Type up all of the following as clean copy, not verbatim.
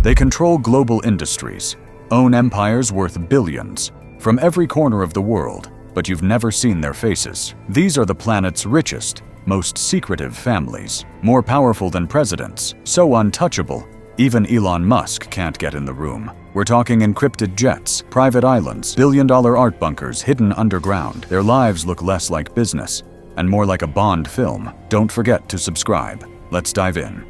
They control global industries, own empires worth billions, from every corner of the world, but you've never seen their faces. These are the planet's richest, most secretive families, more powerful than presidents, so untouchable, even Elon Musk can't get in the room. We're talking encrypted jets, private islands, billion-dollar art bunkers hidden underground. Their lives look less like business and more like a Bond film. Don't forget to subscribe. Let's dive in.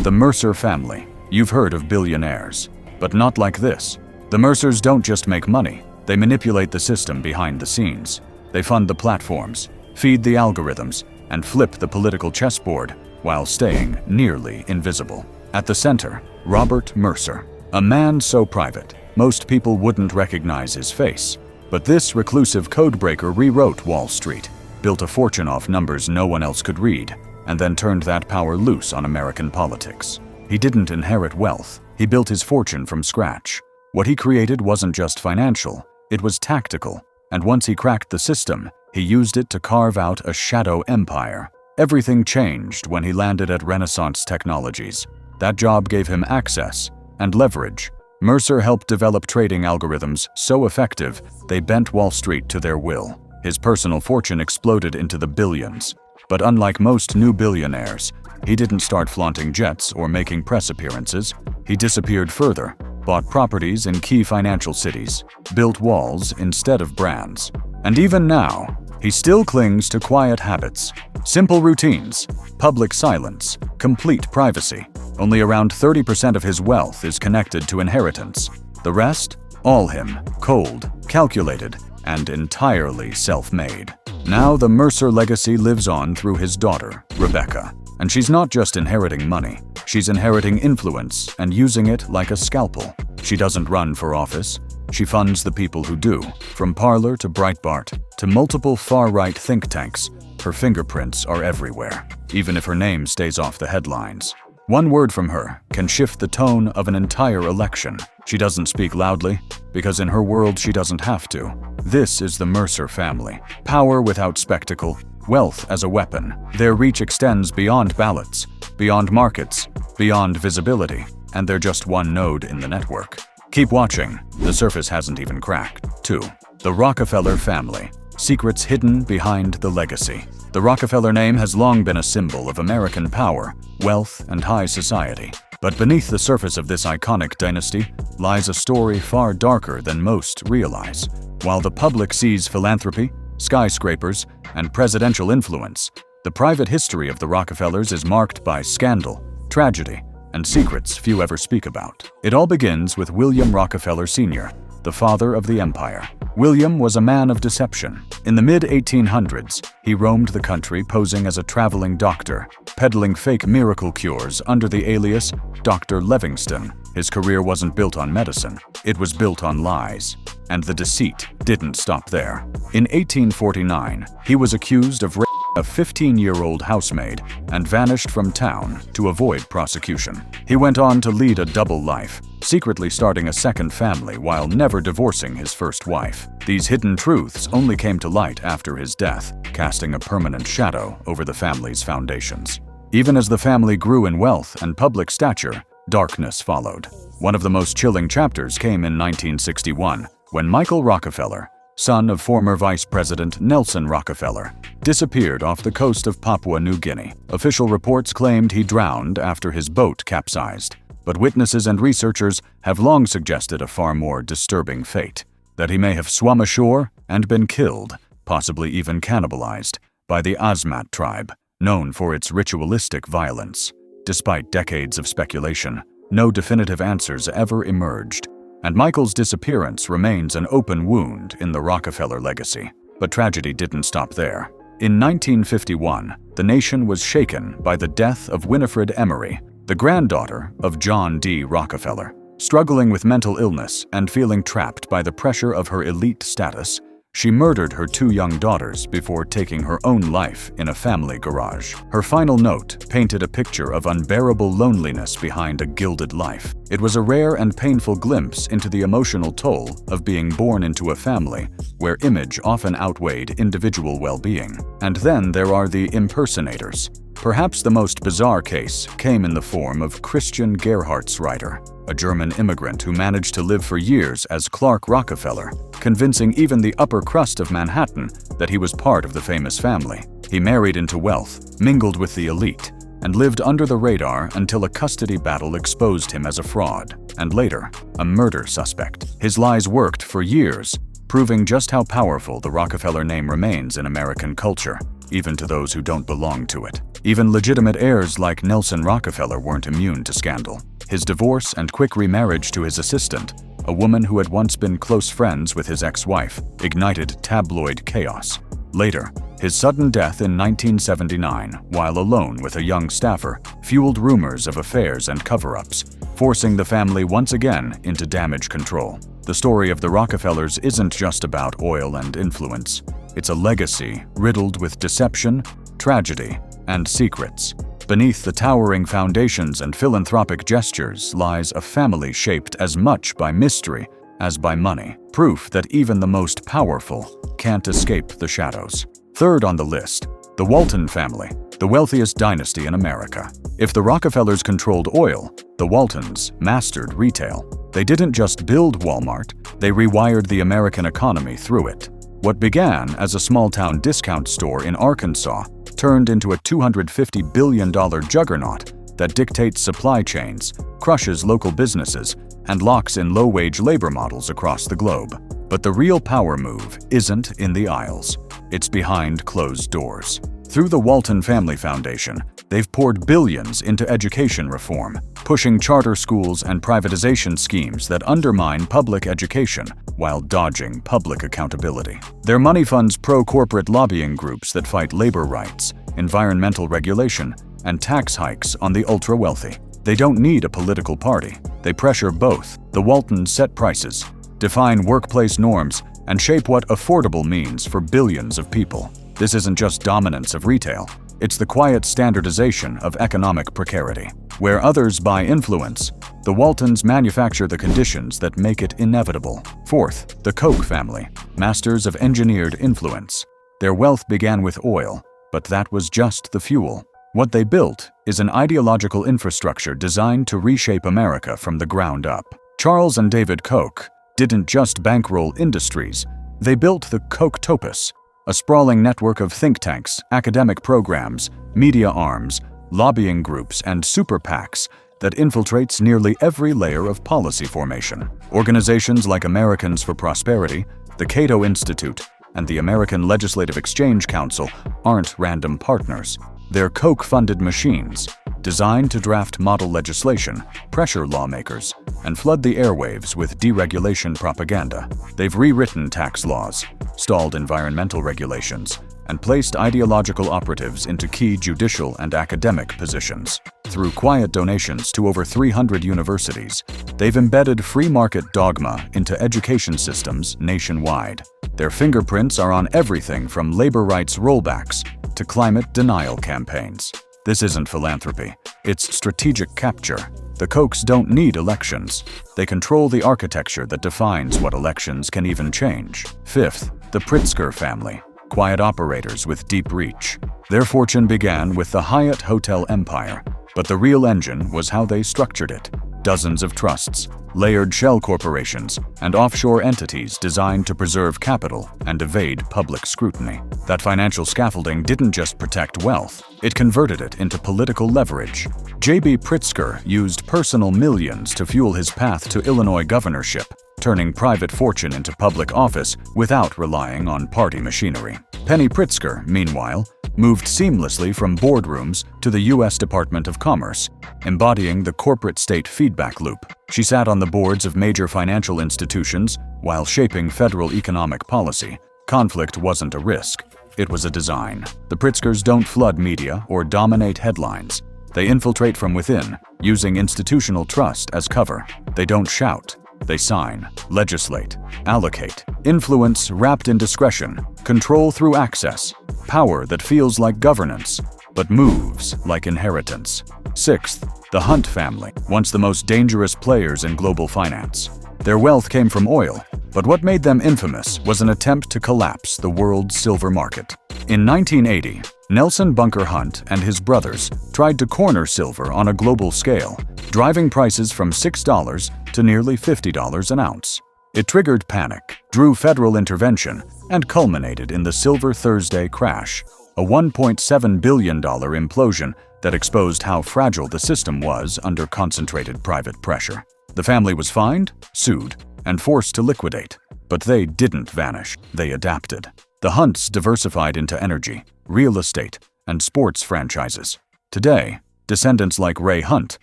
The Mercer family. You've heard of billionaires, but not like this. The Mercers don't just make money, they manipulate the system behind the scenes. They fund the platforms, feed the algorithms, and flip the political chessboard while staying nearly invisible. At the center, Robert Mercer, a man so private, most people wouldn't recognize his face. But this reclusive codebreaker rewrote Wall Street, built a fortune off numbers no one else could read, and then turned that power loose on American politics. He didn't inherit wealth, he built his fortune from scratch. What he created wasn't just financial, it was tactical, and once he cracked the system, he used it to carve out a shadow empire. Everything changed when he landed at Renaissance Technologies. That job gave him access and leverage. Mercer helped develop trading algorithms so effective they bent Wall Street to their will. His personal fortune exploded into the billions. But unlike most new billionaires, he didn't start flaunting jets or making press appearances. He disappeared further, bought properties in key financial cities, built walls instead of brands. And even now, he still clings to quiet habits, simple routines, public silence, complete privacy. Only around 30% of his wealth is connected to inheritance. The rest, all him, cold, calculated, and entirely self-made. Now the Mercer legacy lives on through his daughter, Rebecca. And she's not just inheriting money, she's inheriting influence and using it like a scalpel. She doesn't run for office, she funds the people who do. From Parler to Breitbart to multiple far-right think tanks, her fingerprints are everywhere, even if her name stays off the headlines. One word from her can shift the tone of an entire election. She doesn't speak loudly, because in her world she doesn't have to. This is the Mercer family. Power without spectacle, wealth as a weapon. Their reach extends beyond ballots, beyond markets, beyond visibility, and they're just one node in the network. Keep watching, the surface hasn't even cracked. 2. The Rockefeller family. Secrets hidden behind the legacy. The Rockefeller name has long been a symbol of American power, wealth, and high society. But beneath the surface of this iconic dynasty lies a story far darker than most realize. While the public sees philanthropy, skyscrapers, and presidential influence, the private history of the Rockefellers is marked by scandal, tragedy, and secrets few ever speak about. It all begins with William Rockefeller Sr., the father of the empire. William was a man of deception. In the mid-1800s, he roamed the country posing as a traveling doctor, peddling fake miracle cures under the alias Dr. Livingston. His career wasn't built on medicine, it was built on lies. And the deceit didn't stop there. In 1849, he was accused of raping a 15-year-old housemaid and vanished from town to avoid prosecution. He went on to lead a double life, secretly starting a second family while never divorcing his first wife. These hidden truths only came to light after his death, casting a permanent shadow over the family's foundations. Even as the family grew in wealth and public stature, darkness followed. One of the most chilling chapters came in 1961, when Michael Rockefeller, son of former Vice President Nelson Rockefeller, disappeared off the coast of Papua New Guinea. Official reports claimed he drowned after his boat capsized, but witnesses and researchers have long suggested a far more disturbing fate, that he may have swum ashore and been killed, possibly even cannibalized, by the Asmat tribe, known for its ritualistic violence. Despite decades of speculation, no definitive answers ever emerged, and Michael's disappearance remains an open wound in the Rockefeller legacy. But tragedy didn't stop there. In 1951, the nation was shaken by the death of Winifred Emery, the granddaughter of John D. Rockefeller. Struggling with mental illness and feeling trapped by the pressure of her elite status, she murdered her 2 young daughters before taking her own life in a family garage. Her final note painted a picture of unbearable loneliness behind a gilded life. It was a rare and painful glimpse into the emotional toll of being born into a family where image often outweighed individual well-being. And then there are the impersonators. Perhaps the most bizarre case came in the form of Christian Gerhardsreiter, a German immigrant who managed to live for years as Clark Rockefeller, convincing even the upper crust of Manhattan that he was part of the famous family. He married into wealth, mingled with the elite, and lived under the radar until a custody battle exposed him as a fraud, and later, a murder suspect. His lies worked for years, proving just how powerful the Rockefeller name remains in American culture, even to those who don't belong to it. Even legitimate heirs like Nelson Rockefeller weren't immune to scandal. His divorce and quick remarriage to his assistant, a woman who had once been close friends with his ex-wife, ignited tabloid chaos. Later, his sudden death in 1979, while alone with a young staffer, fueled rumors of affairs and cover-ups, forcing the family once again into damage control. The story of the Rockefellers isn't just about oil and influence. It's a legacy riddled with deception, tragedy, and secrets. Beneath the towering foundations and philanthropic gestures lies a family shaped as much by mystery as by money, proof that even the most powerful can't escape the shadows. Third on the list, the Walton family, the wealthiest dynasty in America. If the Rockefellers controlled oil, the Waltons mastered retail. They didn't just build Walmart, they rewired the American economy through it. What began as a small-town discount store in Arkansas turned into a $250 billion juggernaut that dictates supply chains, crushes local businesses, and locks in low-wage labor models across the globe. But the real power move isn't in the aisles. It's behind closed doors. Through the Walton Family Foundation, they've poured billions into education reform, pushing charter schools and privatization schemes that undermine public education while dodging public accountability. Their money funds pro-corporate lobbying groups that fight labor rights, environmental regulation, and tax hikes on the ultra-wealthy. They don't need a political party. They pressure both. The Waltons set prices, define workplace norms, and shape what affordable means for billions of people. This isn't just dominance of retail. It's the quiet standardization of economic precarity. Where others buy influence, the Waltons manufacture the conditions that make it inevitable. Fourth, the Koch family, masters of engineered influence. Their wealth began with oil, but that was just the fuel. What they built is an ideological infrastructure designed to reshape America from the ground up. Charles and David Koch didn't just bankroll industries, they built the Kochtopus, a sprawling network of think tanks, academic programs, media arms, lobbying groups, and super PACs that infiltrates nearly every layer of policy formation. Organizations like Americans for Prosperity, the Cato Institute, and the American Legislative Exchange Council aren't random partners. They're Koch-funded machines, designed to draft model legislation, pressure lawmakers, and flood the airwaves with deregulation propaganda. They've rewritten tax laws, stalled environmental regulations, and placed ideological operatives into key judicial and academic positions. Through quiet donations to over 300 universities, they've embedded free market dogma into education systems nationwide. Their fingerprints are on everything from labor rights rollbacks to climate denial campaigns. This isn't philanthropy, it's strategic capture. The Kochs don't need elections. They control the architecture that defines what elections can even change. Fifth, the Pritzker family, quiet operators with deep reach. Their fortune began with the Hyatt Hotel empire, but the real engine was how they structured it. Dozens of trusts, layered shell corporations, and offshore entities designed to preserve capital and evade public scrutiny. That financial scaffolding didn't just protect wealth, it converted it into political leverage. J.B. Pritzker used personal millions to fuel his path to Illinois governorship, turning private fortune into public office without relying on party machinery. Penny Pritzker, meanwhile, moved seamlessly from boardrooms to the U.S. Department of Commerce, embodying the corporate state feedback loop. She sat on the boards of major financial institutions while shaping federal economic policy. Conflict wasn't a risk, it was a design. The Pritzkers don't flood media or dominate headlines. They infiltrate from within, using institutional trust as cover. They don't shout. They sign, legislate, allocate. Influence wrapped in discretion, control through access, power that feels like governance, but moves like inheritance. Sixth, the Hunt family, once the most dangerous players in global finance. Their wealth came from oil, but what made them infamous was an attempt to collapse the world's silver market. In 1980, Nelson Bunker Hunt and his brothers tried to corner silver on a global scale, driving prices from $6 to nearly $50 an ounce. It triggered panic, drew federal intervention, and culminated in the Silver Thursday crash, a $1.7 billion implosion that exposed how fragile the system was under concentrated private pressure. The family was fined, sued, and forced to liquidate. But they didn't vanish, they adapted. The Hunts diversified into energy, real estate, and sports franchises. Today, descendants like Ray Hunt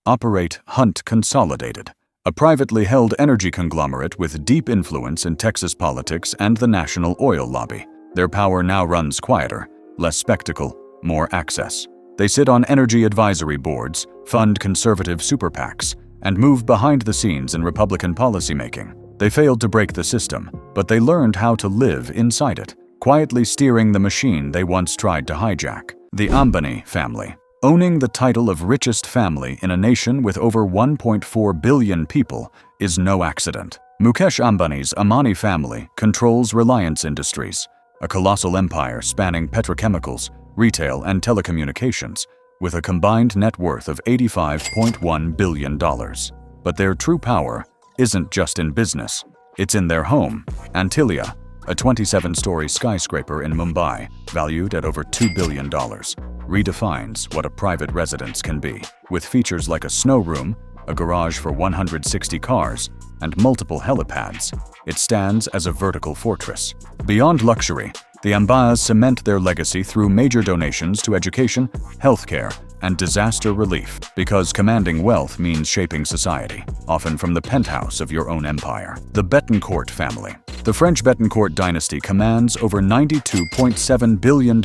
operate Hunt Consolidated, a privately held energy conglomerate with deep influence in Texas politics and the national oil lobby. Their power now runs quieter, less spectacle, more access. They sit on energy advisory boards, fund conservative super PACs, and move behind the scenes in Republican policymaking. They failed to break the system, but they learned how to live inside it, quietly steering the machine they once tried to hijack. The Ambani family. Owning the title of richest family in a nation with over 1.4 billion people is no accident. Mukesh Ambani's Ambani family controls Reliance Industries, a colossal empire spanning petrochemicals, retail, and telecommunications, with a combined net worth of $85.1 billion. But their true power isn't just in business, it's in their home, Antilia, a 27-story skyscraper in Mumbai, valued at over $2 billion, redefines what a private residence can be. With features like a snow room, a garage for 160 cars, and multiple helipads, it stands as a vertical fortress. Beyond luxury, the Ambas cement their legacy through major donations to education, healthcare, and disaster relief, because commanding wealth means shaping society, often from the penthouse of your own empire. The Bettencourt family. The French Bettencourt dynasty commands over $92.7 billion,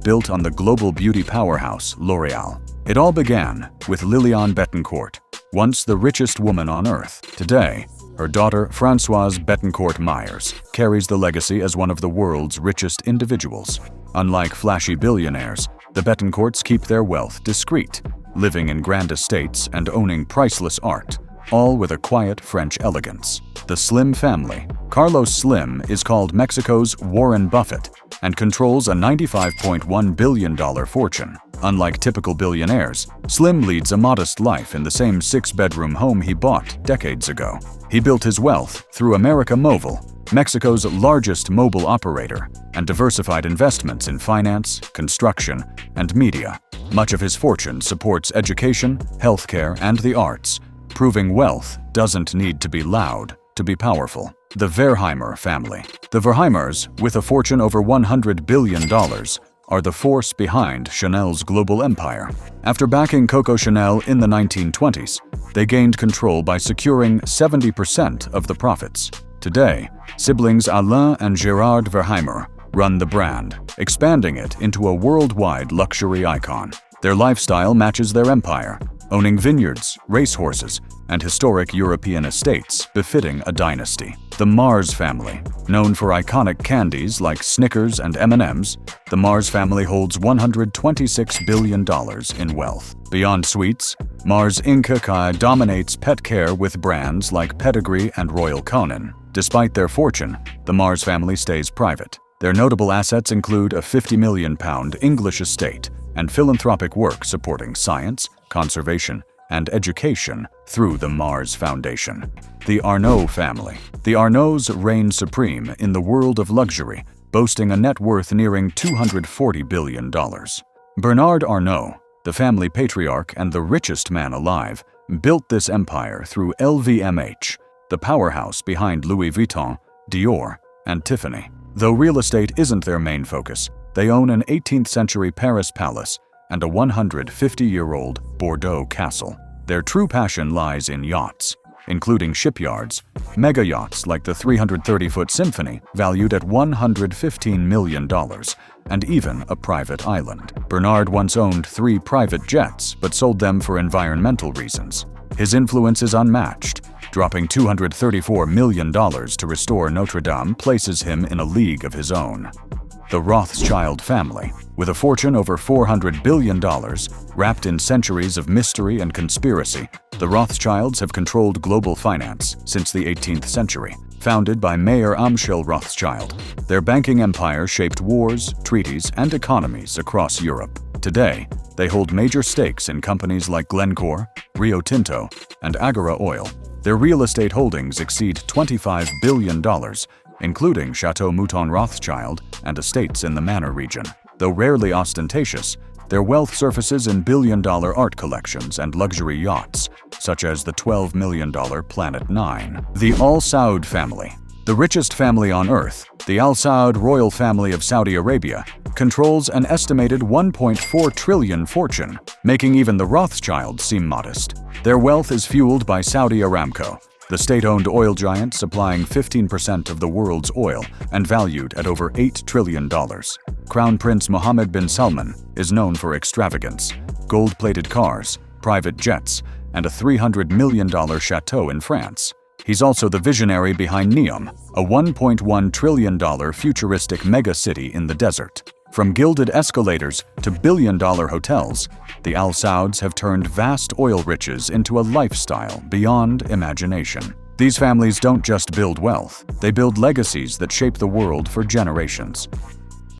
built on the global beauty powerhouse L'Oréal. It all began with Liliane Bettencourt, once the richest woman on earth. Today, her daughter Françoise Bettencourt Myers carries the legacy as one of the world's richest individuals. Unlike flashy billionaires, the Bettencourts keep their wealth discreet, living in grand estates and owning priceless art, all with a quiet French elegance. The Slim family. Carlos Slim is called Mexico's Warren Buffett and controls a $95.1 billion fortune. Unlike typical billionaires, Slim leads a modest life in the same 6-bedroom home he bought decades ago. He built his wealth through America Mobile, Mexico's largest mobile operator, and diversified investments in finance, construction, and media. Much of his fortune supports education, healthcare, and the arts, proving wealth doesn't need to be loud to be powerful. The Verheimer family. The Verheimers, with a fortune over $100 billion, are the force behind Chanel's global empire. After backing Coco Chanel in the 1920s, they gained control by securing 70% of the profits. Today, siblings Alain and Gérard Verheimer run the brand, expanding it into a worldwide luxury icon. Their lifestyle matches their empire, owning vineyards, racehorses, and historic European estates befitting a dynasty. The Mars family. Known for iconic candies like Snickers and M&Ms, the Mars family holds $126 billion in wealth. Beyond sweets, Mars Inc. dominates pet care with brands like Pedigree and Royal Canin. Despite their fortune, the Mars family stays private. Their notable assets include a £50 million English estate and philanthropic work supporting science, conservation, and education through the Mars Foundation. The Arnault family. The Arnauds reign supreme in the world of luxury, boasting a net worth nearing $240 billion. Bernard Arnault, the family patriarch and the richest man alive, built this empire through LVMH, the powerhouse behind Louis Vuitton, Dior, and Tiffany. Though real estate isn't their main focus, they own an 18th-century Paris palace and a 150-year-old Bordeaux castle. Their true passion lies in yachts, including shipyards, mega yachts like the 330-foot Symphony, valued at $115 million, and even a private island. Bernard once owned 3 private jets, but sold them for environmental reasons. His influence is unmatched. Dropping $234 million to restore Notre Dame places him in a league of his own. The Rothschild family, with a fortune over $400 billion, wrapped in centuries of mystery and conspiracy, the Rothschilds have controlled global finance since the 18th century. Founded by Mayer Amschel Rothschild, their banking empire shaped wars, treaties, and economies across Europe. Today, they hold major stakes in companies like Glencore, Rio Tinto, and Agora Oil. Their real estate holdings exceed $25 billion, including Chateau Mouton Rothschild and estates in the Manor region. Though rarely ostentatious, their wealth surfaces in billion-dollar art collections and luxury yachts, such as the $12 million Planet 9. The Al Saud family, the richest family on Earth, the Al Saud royal family of Saudi Arabia, controls an estimated $1.4 trillion fortune, making even the Rothschilds seem modest. Their wealth is fueled by Saudi Aramco, the state-owned oil giant supplying 15% of the world's oil and valued at over $8 trillion. Crown Prince Mohammed bin Salman is known for extravagance, gold-plated cars, private jets, and a $300 million chateau in France. He's also the visionary behind Neom, a $1.1 trillion futuristic megacity in the desert. From gilded escalators to billion-dollar hotels, the Al Sauds have turned vast oil riches into a lifestyle beyond imagination. These families don't just build wealth, they build legacies that shape the world for generations.